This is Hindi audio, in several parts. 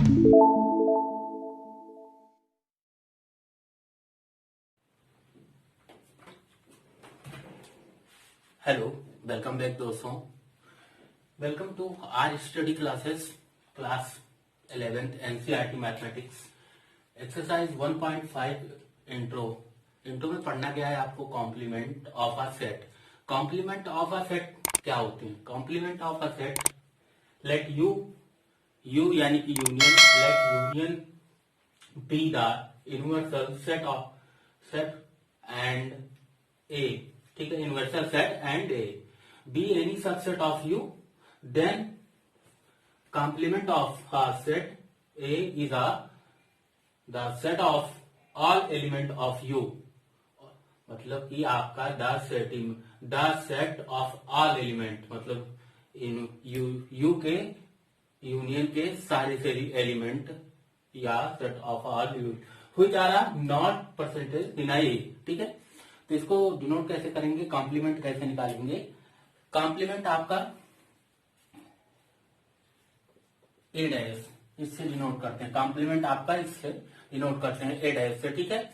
हेलो, वेलकम बैक दोस्तों। Welcome to our study classes class 11th NCERT mathematics exercise 1.5 intro. Intro में पढ़ना गया है आपको complement of a set. Complement of a set क्या होते हैं? Complement of a set, let U यानी कि union, let union be the universal set and A. ठीक है, universal set and A be any subset of U, then complement of a set A is the set of all element of U. मतलब कि आपका the set of all element, मतलब इन यू के यूनियन के सारे एलिमेंट या set of all which are not percentage in A. ठीक है, तो इसको डिनोट कैसे करेंगे, कॉम्प्लीमेंट कैसे निकालेंगे? कॉम्प्लीमेंट आपका ए डैश, इससे डिनोट करते हैं। कॉम्प्लीमेंट आपका इससे डिनोट करते हैं ए डैश से। ठीक है,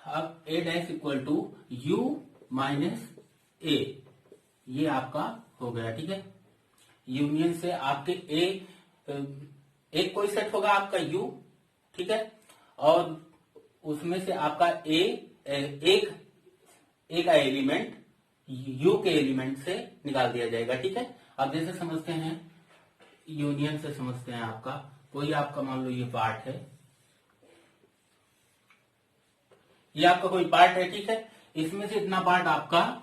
अब A dash equal to U minus A, ये आपका हो गया। ठीक है, यूनियन से आपके एक कोई सेट होगा आपका यू, ठीक है, और उसमें से आपका एक एलिमेंट यू के एलिमेंट से निकाल दिया जाएगा। ठीक है, अब जैसे समझते हैं, यूनियन से समझते हैं। आपका कोई आपका मान लो ये पार्ट है, ये आपका कोई पार्ट है। ठीक है, इसमें से इतना पार्ट आपका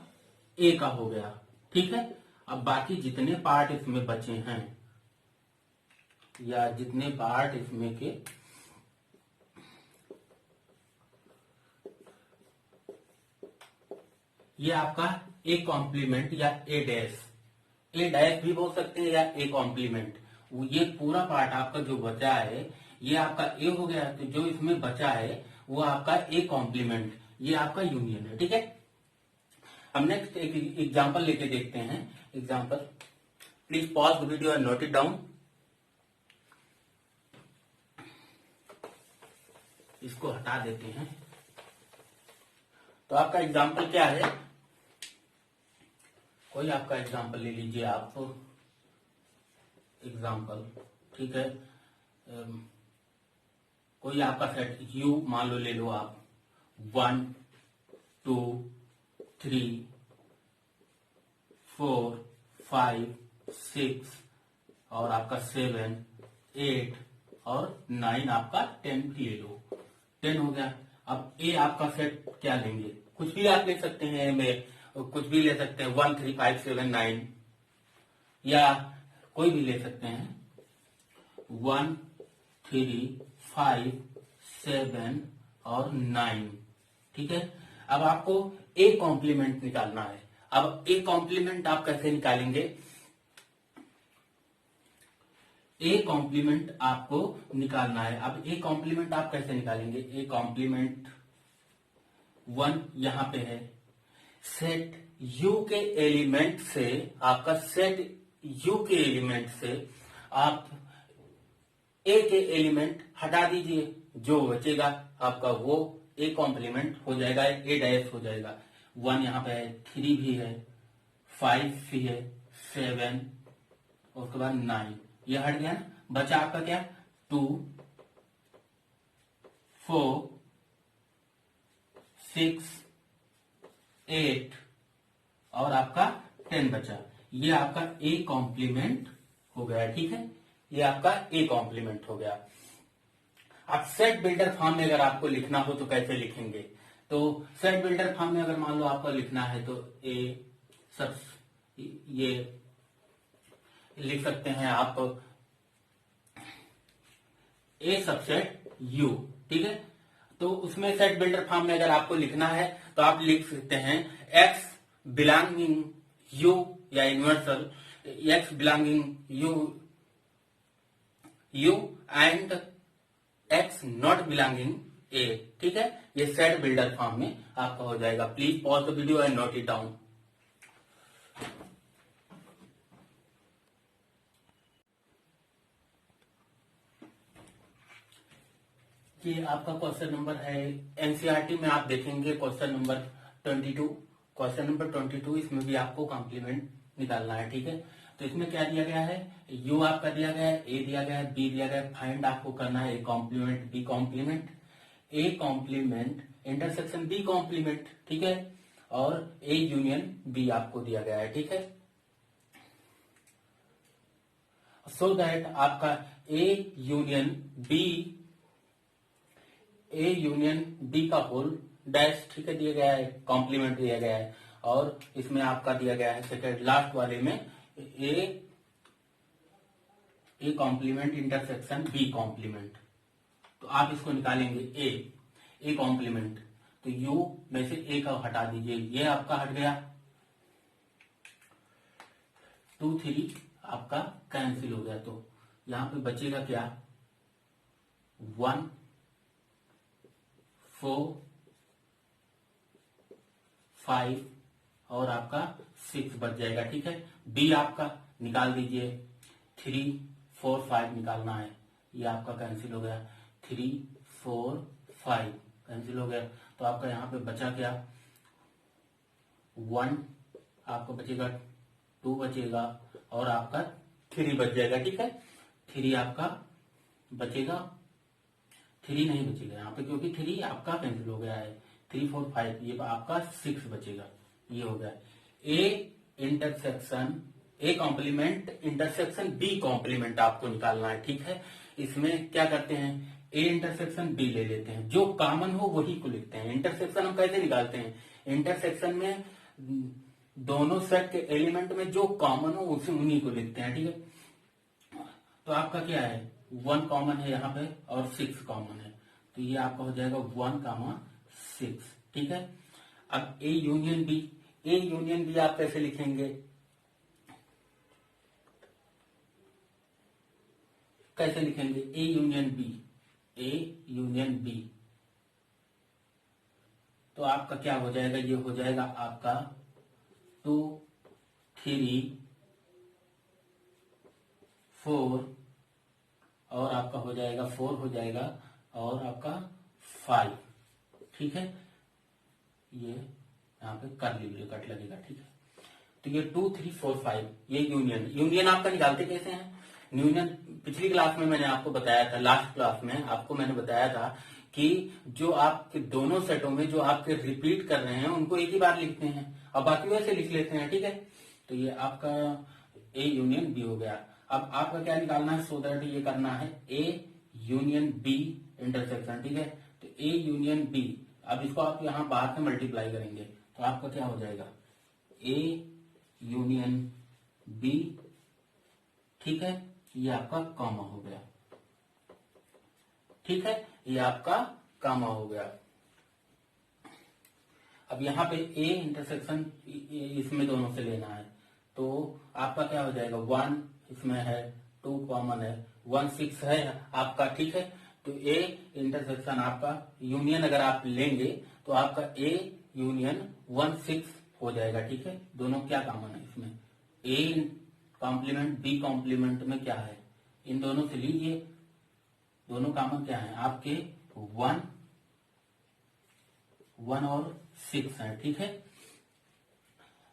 ए का हो गया। ठीक है, अब बाकी जितने पार्ट इसमें बचे हैं या जितने पार्ट इसमें के, ये आपका ए कॉम्प्लीमेंट या ए डैश भी बोल सकते हैं या ए कॉम्प्लीमेंट। ये पूरा पार्ट आपका जो बचा है ये आपका ए हो गया, तो जो इसमें बचा है वो आपका ए कॉम्प्लीमेंट, ये आपका यूनियन है। ठीक है, हम नेक्स्ट एक एग्जांपल लेके देखते हैं। Example, please pause the video and note it down. इसको हटा देते हैं। तो आपका एग्जांपल क्या है? कोई आपका एग्जांपल ले लीजिए आप, एग्जांपल। ठीक है, कोई आपका सेट यू मान लो, ले लो आप 1 2 3 4 5 6 और आपका 7 8 और 9, आपका 10 ले लो। 10 हो गया। अब ए आपका सेट क्या लेंगे? कुछ भी आप ले सकते हैं, ए में कुछ भी ले सकते हैं, 1 3 5 7 9, या कोई भी ले सकते हैं 1 3 5 7 और 9। ठीक है, अब आपको ए कॉम्प्लीमेंट निकालना है। अब ए कॉम्प्लीमेंट आप कैसे निकालेंगे? ए कॉम्प्लीमेंट आपको निकालना है। अब ए कॉम्प्लीमेंट आप कैसे निकालेंगे? ए कॉम्प्लीमेंट 1 यहां पे है, सेट यू के एलिमेंट से, आपका सेट यू के एलिमेंट से आप ए के एलिमेंट हटा दीजिए, जो बचेगा आपका वो ए कॉम्प्लीमेंट हो जाएगा, ए डैश हो जाएगा। 1 यहां पे है, 3 भी है, 5 भी है, 7 और उसके बाद 9, ये हट गया ना। बचा आपका क्या? 2 4 6 8 और आपका 10 बचा। ये आपका ए कॉम्प्लीमेंट हो गया। ठीक है, ये आपका ए कॉम्प्लीमेंट हो गया। अब सेट बिल्डर फॉर्म में अगर आपको लिखना हो तो कैसे लिखेंगे? तो सेट बिल्डर फॉर्म में अगर मान लो आपको लिखना है तो ए सब ये लिख सकते हैं आप, ए सबसेट यू। ठीक है, तो उसमें सेट बिल्डर फॉर्म में अगर आपको लिखना है तो आप लिख सकते हैं एक्स बिलोंगिंग यू या universal, x belonging U and x not belonging A. ठीक है, ये सेट बिल्डर फॉर्म में आपका हो जाएगा। Please pause the video and note it down. कि आपका क्वेश्चन नंबर है एनसीईआरटी में आप देखेंगे क्वेश्चन नंबर 22। क्वेश्चन नंबर 22 इसमें भी आपको कॉम्प्लीमेंट निकालना है, ठीक है। तो इसमें क्या दिया गया है, यू आपका दिया गया है, ए दिया गया है, बी दिया गया है, फाइंड आपको करना है A complement B complement, A complement intersection B complement, ठीक है, और ए यूनियन बी आपको दिया गया है, ठीक है। सो दैट आपका ए यूनियन बी का होल डैश, ठीक है, दिया गया है, कॉम्प्लीमेंट दिया गया है, और इसमें आपका दिया गया है सेकेंड लास्ट वाले में A complement intersection B complement. तो आप इसको निकालेंगे ए कॉम्प्लीमेंट, तो यू में से ए का हटा दीजिए, ये आपका हट गया, 2 3 आपका कैंसिल हो गया, तो यहां पे बचेगा क्या, 1 4 5 और आपका 6 बच जाएगा, ठीक है। बी आपका निकाल दीजिए, 3 4 5 निकालना है, ये आपका कैंसिल हो गया, 3 4 5 कैंसिल हो गया, तो आपका यहाँ पे बचा क्या, 1 आपको बचेगा, 2 बचेगा और आपका 3 बच जाएगा, ठीक है। 3 आपका बचेगा, 3 नहीं बचेगा यहाँ पे क्योंकि 3 आपका कैंसिल हो गया है, 3 4 5 ये आपका 6 बचेगा, ये हो गया। A complement intersection B complement आपको निकालना है, ठीक है। इसमें क्या करते हैं, ए इंटरसेक्शन बी ले लेते हैं, जो कॉमन हो वही को लिखते हैं। इंटरसेक्शन हम कैसे निकालते हैं, इंटरसेक्शन में दोनों सेट के एलिमेंट में जो कॉमन हो उसे उन्हीं को लिखते हैं, ठीक है। तो आपका क्या है, 1 कॉमन है यहाँ पे और 6 कॉमन है, तो ये आपका हो जाएगा 1, 6, ठीक है। अब ए यूनियन बी आप कैसे लिखेंगे, ए यूनियन बी, तो आपका क्या हो जाएगा, ये हो जाएगा आपका 2 3 4 और आपका हो जाएगा 4 हो जाएगा और आपका 5, ठीक है। ये यहाँ पे कर्ली ब्रैकेट लगेगा, ठीक है। तो ये 2 3 4 5 ये यूनियन आपका निकालते कैसे हैं, यूनियन पिछली क्लास में मैंने आपको बताया था, लास्ट क्लास में आपको मैंने बताया था कि जो आपके दोनों सेटों में जो आपके रिपीट कर रहे हैं उनको एक ही बार लिखते हैं और बाकी वैसे लिख लेते हैं, ठीक है। तो ये आपका ए यूनियन बी हो गया। अब आपका क्या निकालना है, सो दैट ये करना है ए यूनियन बी इंटरसेक्शन, ठीक है। तो ए यूनियन बी, अब इसको आप यहां बाहर से मल्टीप्लाई करेंगे तो आपका क्या हो जाएगा, ए यूनियन बी, ठीक है, ये आपका कॉमा हो गया, ठीक है, ये आपका कॉमा हो गया। अब यहाँ पे ए इंटरसेक्शन इसमें दोनों से लेना है, तो आपका क्या हो जाएगा, 1 इसमें है, 2 कॉमन है, 1 6 है आपका, ठीक है। तो ए इंटरसेक्शन आपका यूनियन अगर आप लेंगे तो आपका ए यूनियन 1 6 हो जाएगा, ठीक है। दोनों क्या कॉमन है इसमें, ए कॉम्प्लीमेंट बी कॉम्प्लीमेंट में क्या है, इन दोनों से लीजिए, दोनों कॉमन क्या है आपके, 1 और 6 है, ठीक है।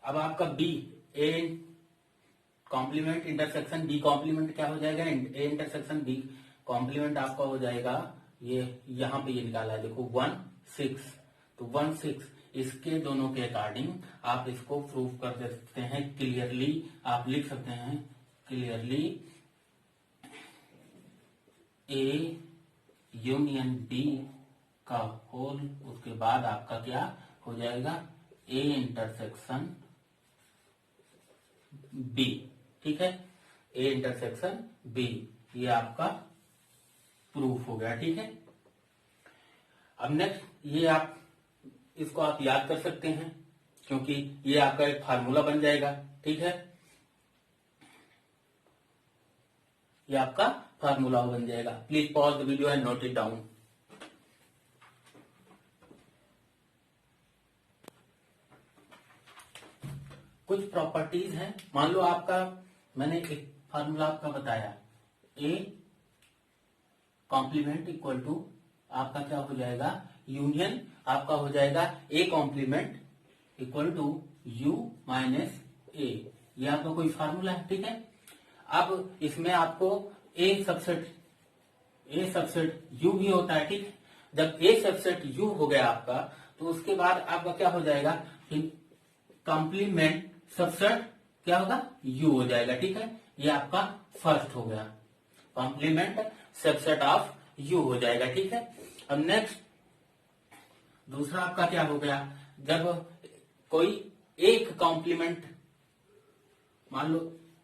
अब आपका B, A complement intersection B complement क्या हो जाएगा, ए इंटरसेक्शन बी कॉम्प्लीमेंट आपका हो जाएगा, ये यहां पे ये निकाला है देखो 1 6, तो 1 6 इसके दोनों के अकॉर्डिंग आप इसको प्रूव कर सकते हैं क्लियरली, आप लिख सकते हैं क्लियरली ए यूनियन बी का होल, उसके बाद आपका क्या हो जाएगा, ए इंटरसेक्शन बी, ठीक है, ए इंटरसेक्शन बी, ये आपका प्रूफ हो गया, ठीक है। अब नेक्स्ट ये आप इसको आप याद कर सकते हैं क्योंकि ये आपका एक फार्मूला बन जाएगा, ठीक है, ये आपका फार्मूला बन जाएगा। Please pause the video and note it down. कुछ प्रॉपर्टीज हैं, मान लो आपका मैंने एक फार्मूला आपका बताया, ए कॉम्प्लीमेंट इक्वल टू आपका क्या हो जाएगा, यूनियन आपका हो जाएगा A complement equal to U minus A. ये आपका कोई फार्मूला है, ठीक है। अब इसमें आपको ए सबसेट यू भी होता है, ठीक है। जब ए सबसेट यू हो गया आपका, तो उसके बाद आपका क्या हो जाएगा, कॉम्प्लीमेंट सबसेट क्या होगा, यू हो जाएगा, ठीक है। ये आपका फर्स्ट हो गया, कॉम्प्लीमेंट सबसेट ऑफ यू हो जाएगा, ठीक है। अब नेक्स्ट दूसरा आपका क्या हो गया, जब कोई एक कॉम्प्लीमेंट, मान लो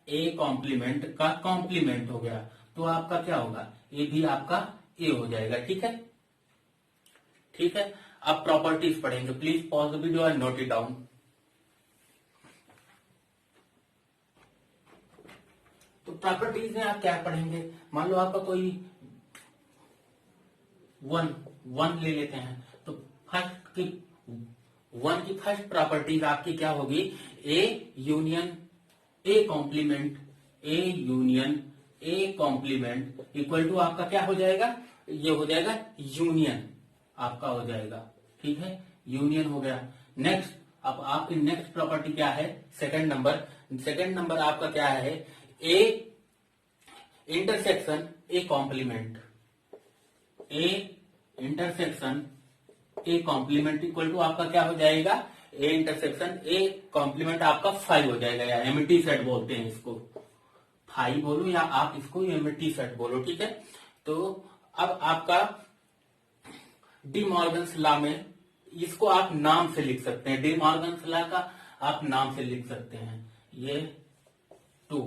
ए कॉम्प्लीमेंट का कॉम्प्लीमेंट हो गया, तो आपका क्या होगा, ये भी आपका ए हो जाएगा, ठीक है। ठीक है, अब प्रॉपर्टीज पढ़ेंगे। Please pause the video and note it down. तो प्रॉपर्टीज में आप क्या पढ़ेंगे, मान लो आपका कोई वन ले लेते हैं, तो फर्स्ट की वन की फर्स्ट प्रॉपर्टीज आपकी क्या होगी, A union A complement, A union A complement equal to आपका क्या हो जाएगा, ये हो जाएगा यूनियन आपका हो जाएगा, ठीक है, यूनियन हो गया। नेक्स्ट, अब आपकी नेक्स्ट प्रॉपर्टी क्या है, सेकंड नंबर आपका क्या है, A intersection A complement, A intersection A complement equal to आपका क्या हो जाएगा, ए इंटरसेक्शन ए कॉम्प्लीमेंट आपका 5 हो जाएगा, या एमिटी सेट बोलते हैं इसको, 5 बोलो या आप इसको एमिटी सेट बोलो, ठीक है। तो अब आपका डी मॉर्गन्स लॉ में इसको आप नाम से लिख सकते हैं, डी मॉर्गन्स लॉ का आप नाम से लिख सकते हैं, ये 2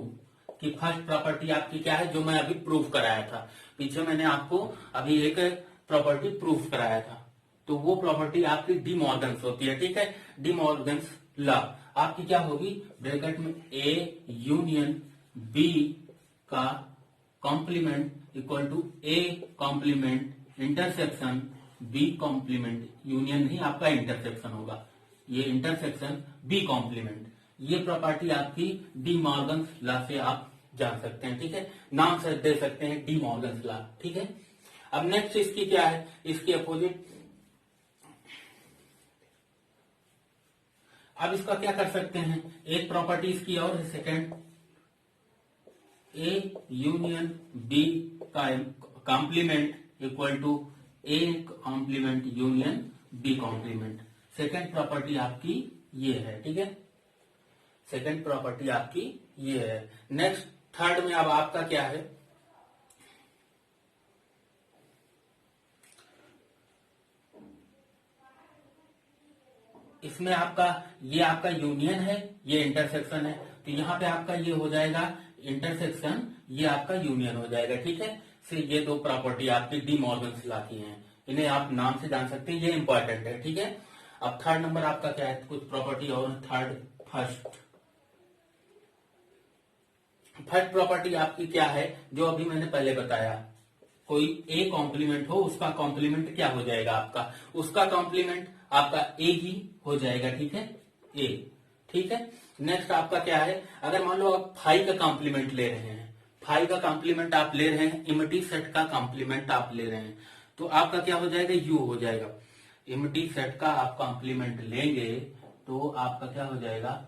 की फर्स्ट प्रॉपर्टी आपकी क्या है, जो मैं अभी प्रूफ कराया था, पीछे मैंने आपको अभी एक प्रॉपर्टी प्रूफ कराया था, तो वो प्रॉपर्टी आपकी डी मॉर्गन्स होती है, ठीक है। डी मॉर्गन्स लॉ आपकी क्या होगी, ब्रैकेट में ए यूनियन बी का complement equal to A complement intersection B complement, union नहीं आपका इंटरसेक्शन होगा, ये इंटरसेक्शन बी कॉम्प्लीमेंट, ये प्रॉपर्टी आपकी डी मॉर्गन्स लॉ से आप जान सकते हैं, ठीक है, नाम से दे सकते हैं डी मॉर्गन्स लॉ, ठीक है। अब नेक्स्ट इसकी क्या है, इसकी अपोजिट, अब इसका क्या कर सकते हैं, एक प्रॉपर्टी इसकी और है सेकेंड, ए यूनियन बी का complement equal to A complement union B complement, second property आपकी ये है, ठीक है, सेकेंड प्रॉपर्टी आपकी ये है। नेक्स्ट थर्ड में अब आपका क्या है, इसमें आपका ये आपका यूनियन है, ये इंटरसेक्शन है, तो यहां पे आपका ये हो जाएगा इंटरसेक्शन, ये आपका यूनियन हो जाएगा, ठीक है। फिर ये 2 प्रॉपर्टी आपकी डी मॉर्गन्स लॉ की हैं, इन्हें आप नाम से जान सकते हैं, ये इंपॉर्टेंट है, ठीक है। अब थर्ड नंबर आपका क्या है, कुछ प्रॉपर्टी और फर्स्ट प्रॉपर्टी आपकी क्या है, जो अभी मैंने पहले बताया, कोई ए कॉम्प्लीमेंट हो, उसका कॉम्प्लीमेंट क्या हो जाएगा आपका, उसका कॉम्प्लीमेंट आपका ए ही हो जाएगा, ठीक है, ए, ठीक है। नेक्स्ट आपका क्या है, अगर मान लो आप 5 का कॉम्प्लीमेंट ले रहे हैं, 5 का कॉम्प्लीमेंट आप ले रहे हैं, इमिटी सेट का कॉम्प्लीमेंट आप ले रहे हैं, तो आपका क्या हो जाएगा, यू हो जाएगा, इमिटी सेट का आप कॉम्प्लीमेंट लेंगे तो आपका क्या हो जाएगा,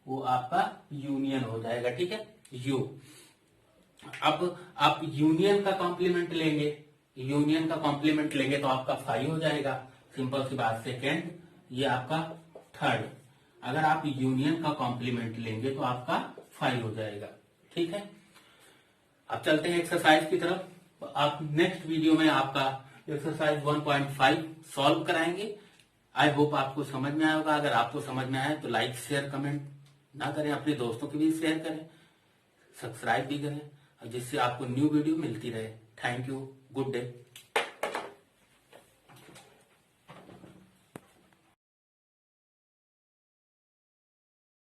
वो आपका यूनियन हो जाएगा, ठीक है, यू। अब आप यूनियन का कॉम्प्लीमेंट लेंगे, यूनियन का कॉम्प्लीमेंट लेंगे तो आपका 5 हो जाएगा, सिंपल सी बात। सेकेंड, ये आपका थर्ड, अगर आप यूनियन का कॉम्प्लीमेंट लेंगे तो आपका 5 हो जाएगा, ठीक है। अब चलते हैं एक्सरसाइज की तरफ। आप नेक्स्ट वीडियो में आपका एक्सरसाइज 1.5 सॉल्व कराएंगे। आई होप आपको समझ में आया होगा। अगर आपको समझ में आया तो लाइक शेयर कमेंट ना करें, अपने दोस्तों के भी शेयर करें, सब्सक्राइब भी करें, जिससे आपको न्यू वीडियो मिलती रहे। Thank you, good day.